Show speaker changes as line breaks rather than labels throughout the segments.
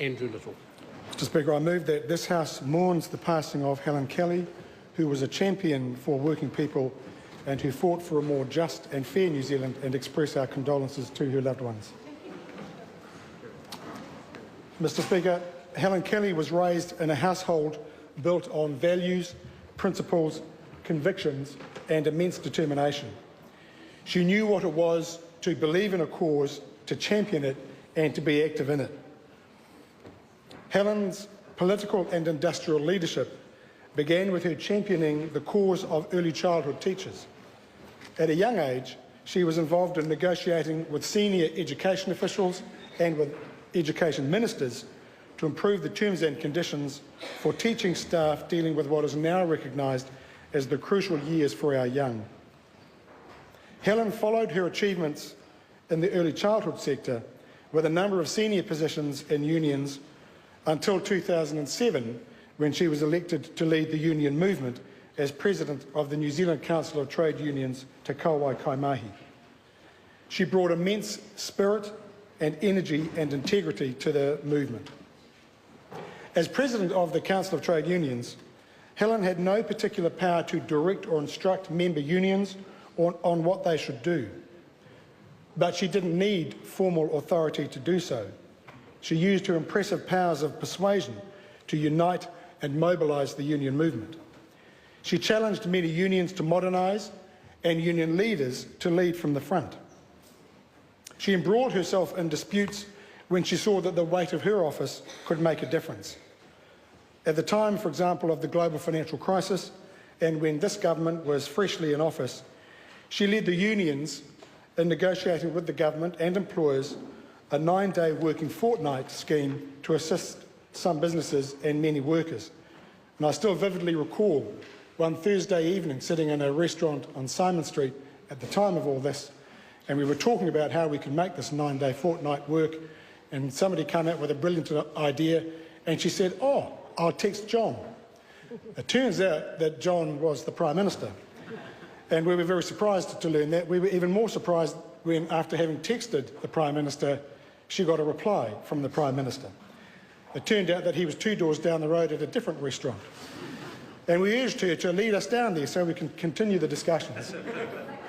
Andrew Little.
Mr Speaker, I move that this House mourns the passing of Helen Kelly, who was a champion for working people and who fought for a more just and fair New Zealand, and express our condolences to her loved ones. Mr Speaker, Helen Kelly was raised in a household built on values, principles, convictions and immense determination. She knew what it was to believe in a cause, to champion it and to be active in it. Helen's political and industrial leadership began with her championing the cause of early childhood teachers. At a young age, she was involved in negotiating with senior education officials and with education ministers to improve the terms and conditions for teaching staff dealing with what is now recognised as the crucial years for our young. Helen followed her achievements in the early childhood sector with a number of senior positions in unions until 2007, when she was elected to lead the union movement as President of the New Zealand Council of Trade Unions Te Kauai Kaimahi. She brought immense spirit and energy and integrity to the movement. As President of the Council of Trade Unions, Helen had no particular power to direct or instruct member unions on what they should do, but she didn't need formal authority to do so. She used her impressive powers of persuasion to unite and mobilise the union movement. She challenged many unions to modernise and union leaders to lead from the front. She embroiled herself in disputes when she saw that the weight of her office could make a difference. At the time, for example, of the global financial crisis, and when this government was freshly in office, she led the unions in negotiating with the government and employers a 9-day working fortnight scheme to assist some businesses and many workers. And I still vividly recall one Thursday evening sitting in a restaurant on Simon Street at the time of all this, and we were talking about how we could make this 9-day fortnight work, and somebody came out with a brilliant idea, and she said, "Oh, I'll text John." It turns out that John was the Prime Minister, and we were very surprised to learn that. We were even more surprised when, after having texted the Prime Minister, she got a reply from the Prime Minister. It turned out that he was 2 doors down the road at a different restaurant, and we urged her to lead us down there so we can continue the discussions.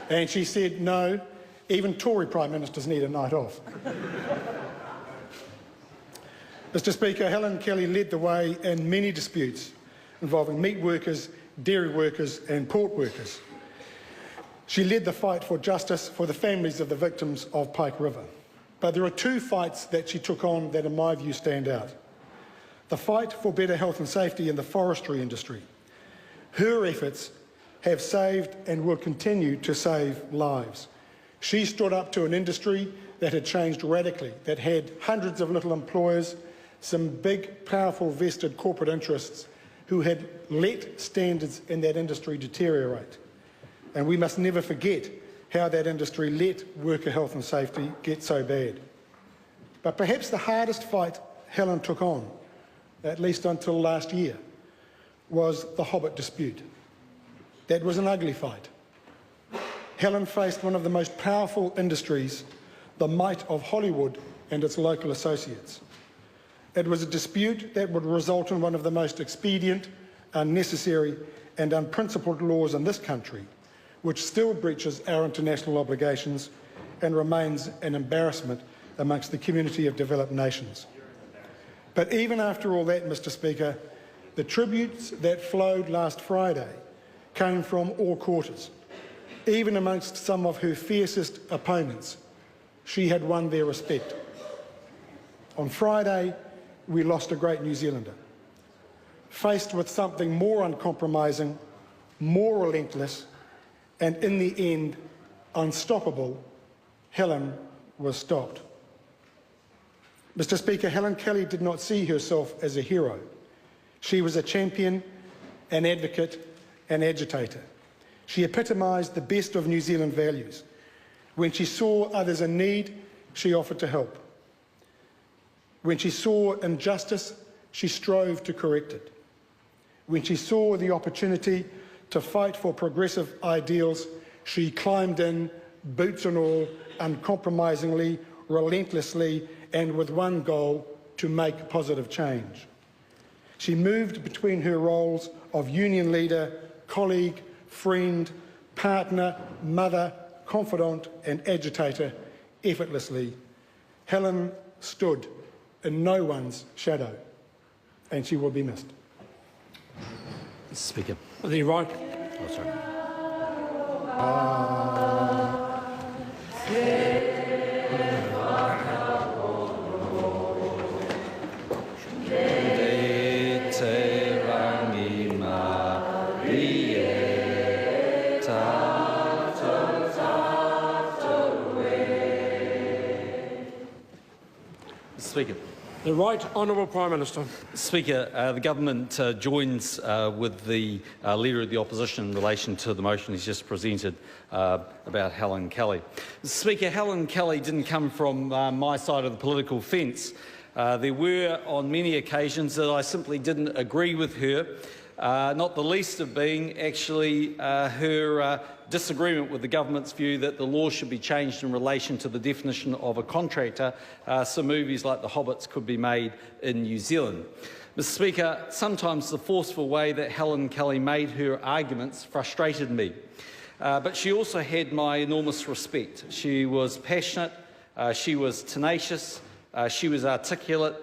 And she said, "No, even Tory Prime Ministers need a night off." Mr Speaker, Helen Kelly led the way in many disputes involving meat workers, dairy workers and port workers. She led the fight for justice for the families of the victims of Pike River. But there are two fights that she took on that, in my view, stand out. The fight for better health and safety in the forestry industry. Her efforts have saved and will continue to save lives. She stood up to an industry that had changed radically, that had hundreds of little employers, some big, powerful, vested corporate interests who had let standards in that industry deteriorate. And we must never forget how that industry let worker health and safety get so bad. But perhaps the hardest fight Helen took on, at least until last year, was the Hobbit dispute. That was an ugly fight. Helen faced one of the most powerful industries, the might of Hollywood and its local associates. It was a dispute that would result in one of the most expedient, unnecessary and unprincipled laws in this country, which still breaches our international obligations and remains an embarrassment amongst the community of developed nations. But even after all that, Mr Speaker, the tributes that flowed last Friday came from all quarters. Even amongst some of her fiercest opponents, she had won their respect. On Friday, we lost a great New Zealander. Faced with something more uncompromising, more relentless, and in the end, unstoppable, Helen was stopped. Mr Speaker, Helen Kelly did not see herself as a hero. She was a champion, an advocate, an agitator. She epitomised the best of New Zealand values. When she saw others in need, she offered to help. When she saw injustice, she strove to correct it. When she saw the opportunity to fight for progressive ideals, she climbed in, boots and all, uncompromisingly, relentlessly, and with one goal, to make positive change. She moved between her roles of union leader, colleague, friend, partner, mother, confidant and agitator effortlessly. Helen stood in no one's shadow, and she will be missed.
Speaker.
The right.
Oh, sorry. Speaker.
The right honourable Prime Minister.
Speaker, the government joins with the Leader of the Opposition in relation to the motion he's just presented about Helen Kelly. Speaker, Helen Kelly didn't come from my side of the political fence. There were on many occasions that I simply didn't agree with her, not the least of being actually her disagreement with the government's view that the law should be changed in relation to the definition of a contractor so movies like The Hobbits could be made in New Zealand. Mr. Speaker, sometimes the forceful way that Helen Kelly made her arguments frustrated me, but she also had my enormous respect. She was passionate, she was tenacious, she was articulate,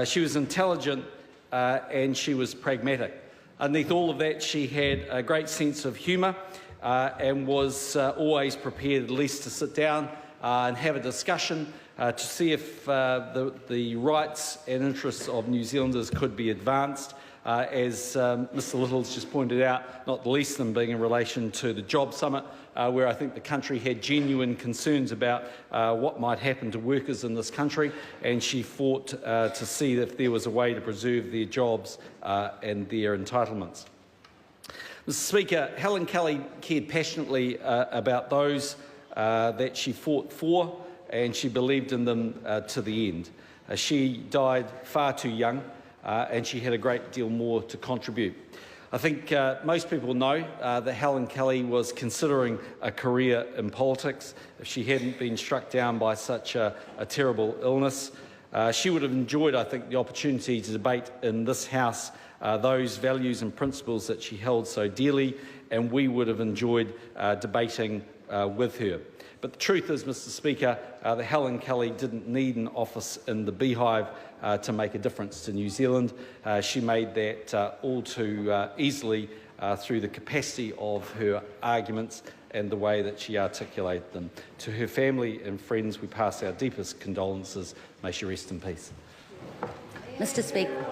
she was intelligent and she was pragmatic. Underneath all of that, she had a great sense of humour and was always prepared at least to sit down and have a discussion to see if the rights and interests of New Zealanders could be advanced. As Mr Little's just pointed out, not the least of them being in relation to the Job Summit, where I think the country had genuine concerns about what might happen to workers in this country, and she fought to see if there was a way to preserve their jobs and their entitlements. Mr Speaker, Helen Kelly cared passionately about those that she fought for, and she believed in them to the end. She died far too young, and she had a great deal more to contribute. I think most people know that Helen Kelly was considering a career in politics. If she hadn't been struck down by such a terrible illness, she would have enjoyed, I think, the opportunity to debate in this House those values and principles that she held so dearly, and we would have enjoyed debating with her. But the truth is, Mr Speaker, that Helen Kelly didn't need an office in the beehive to make a difference to New Zealand. She made that all too easily through the capacity of her arguments and the way that she articulated them. To her family and friends, we pass our deepest condolences. May she rest in peace.
Mr Speaker.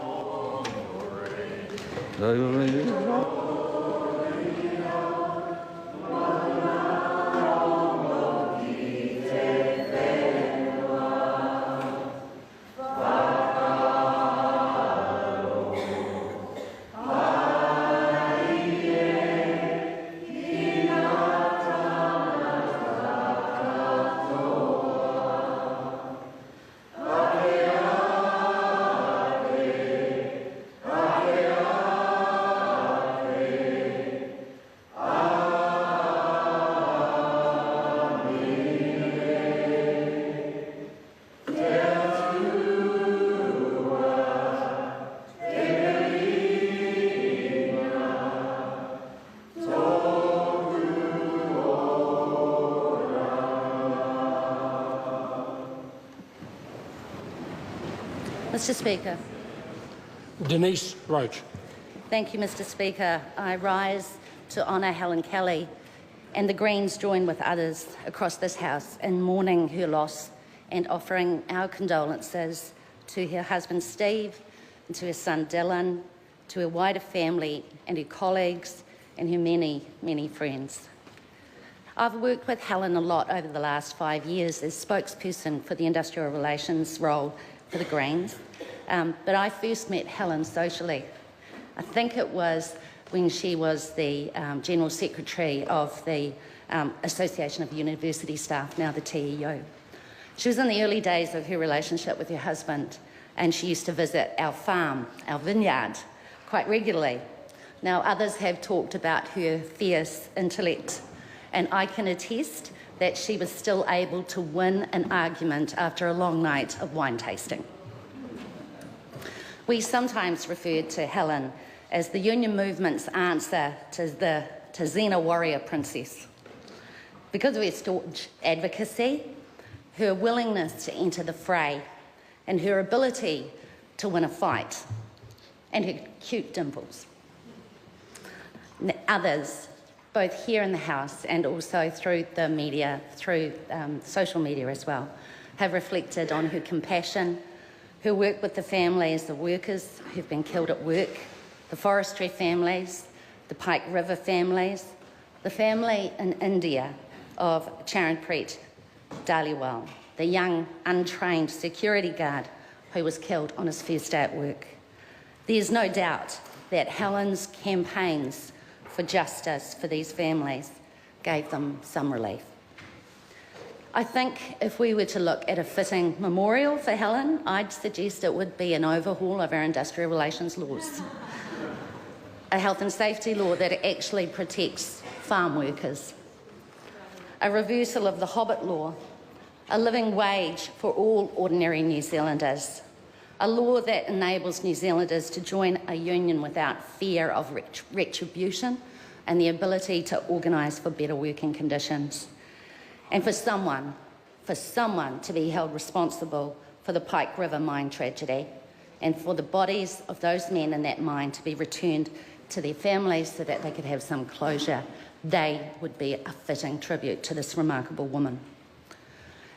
Mr Speaker.
Denise Roach.
Thank you, Mr Speaker. I rise to honour Helen Kelly, and the Greens join with others across this House in mourning her loss and offering our condolences to her husband Steve, and to her son Dylan, to her wider family and her colleagues and her many, many friends. I've worked with Helen a lot over the last 5 years as spokesperson for the industrial relations role for the Greens, but I first met Helen socially. I think it was when she was the General Secretary of the Association of University Staff, now the TEU. She was in the early days of her relationship with her husband, and she used to visit our farm, our vineyard, quite regularly. Now, others have talked about her fierce intellect, and I can attest that she was still able to win an argument after a long night of wine tasting. We sometimes referred to Helen as the union movement's answer to the Xena warrior princess. Because of her staunch advocacy, her willingness to enter the fray, and her ability to win a fight, and her cute dimples. Others, both here in the House and also through the media, through social media as well, have reflected on her compassion, her work with the families of workers who've been killed at work, the forestry families, the Pike River families, the family in India of Charanpreet Dhaliwal, the young, untrained security guard who was killed on his first day at work. There's no doubt that Helen's campaigns for justice for these families gave them some relief. I think if we were to look at a fitting memorial for Helen, I'd suggest it would be an overhaul of our industrial relations laws. A health and safety law that actually protects farm workers. A reversal of the Hobbit law. A living wage for all ordinary New Zealanders. A law that enables New Zealanders to join a union without fear of retribution and the ability to organise for better working conditions. And for someone to be held responsible for the Pike River mine tragedy and for the bodies of those men in that mine to be returned to their families so that they could have some closure. They would be a fitting tribute to this remarkable woman.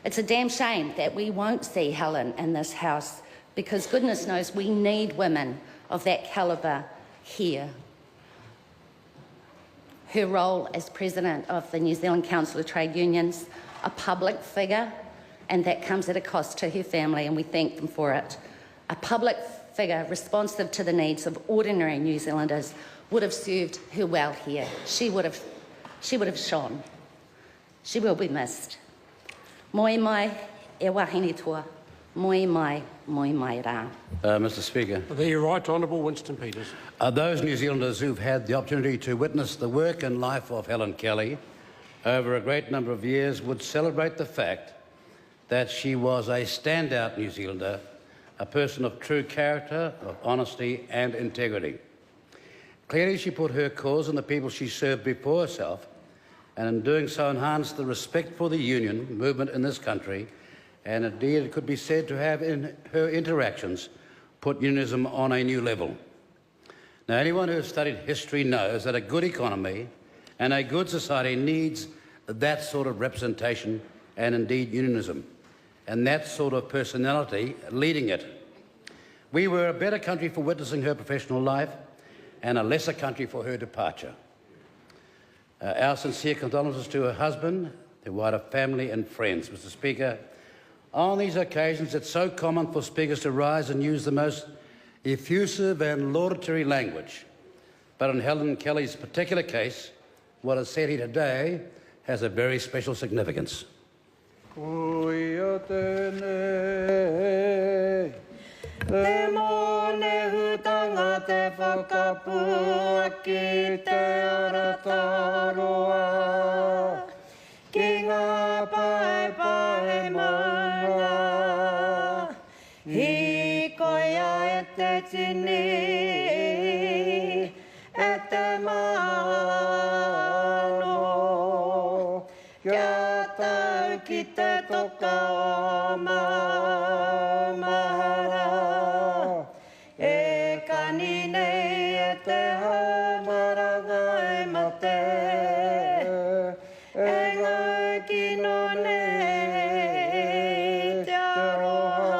It's a damn shame that we won't see Helen in this House because goodness knows we need women of that calibre here. Her role as President of the New Zealand Council of Trade Unions, a public figure, and that comes at a cost to her family, and we thank them for it. A public figure responsive to the needs of ordinary New Zealanders would have served her well here. She would have shone. She will be missed. Moi mai e wahine toa. Moi mai rā.
Mr. Speaker.
The Right Honourable Winston Peters.
Those New Zealanders who've had the opportunity to witness the work and life of Helen Kelly over a great number of years would celebrate the fact that she was a standout New Zealander, a person of true character, of honesty and integrity. Clearly she put her cause and the people she served before herself, and in doing so enhanced the respect for the union movement in this country, and indeed it could be said to have in her interactions put unionism on a new level. Now, anyone who has studied history knows that a good economy and a good society needs that sort of representation and indeed unionism, and that sort of personality leading it. We were a better country for witnessing her professional life and a lesser country for her departure. Our sincere condolences to her husband, their wider family and friends. Mr. Speaker, on these occasions it's so common for speakers to rise and use the most effusive and laudatory language. But in Helen Kelly's particular case, what is said here today has a very special significance.
Te mone hutanga te whakapua ki te arataroa. Ki ngā pae maunga. Hikoia e te tini, e te mano. Kia tau ki te toka o mahara. E kani nei e te haumaranga e mate. E ngau kino nei te aroha.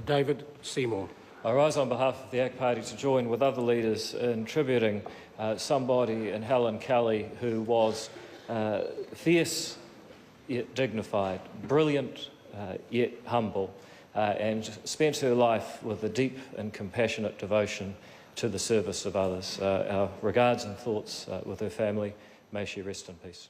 David Seymour.
I rise on behalf of the ACT Party to join with other leaders in tributing somebody in Helen Kelly who was fierce yet dignified, brilliant yet humble, and spent her life with a deep and compassionate devotion to the service of others. Our regards and thoughts with her family. May she rest in peace.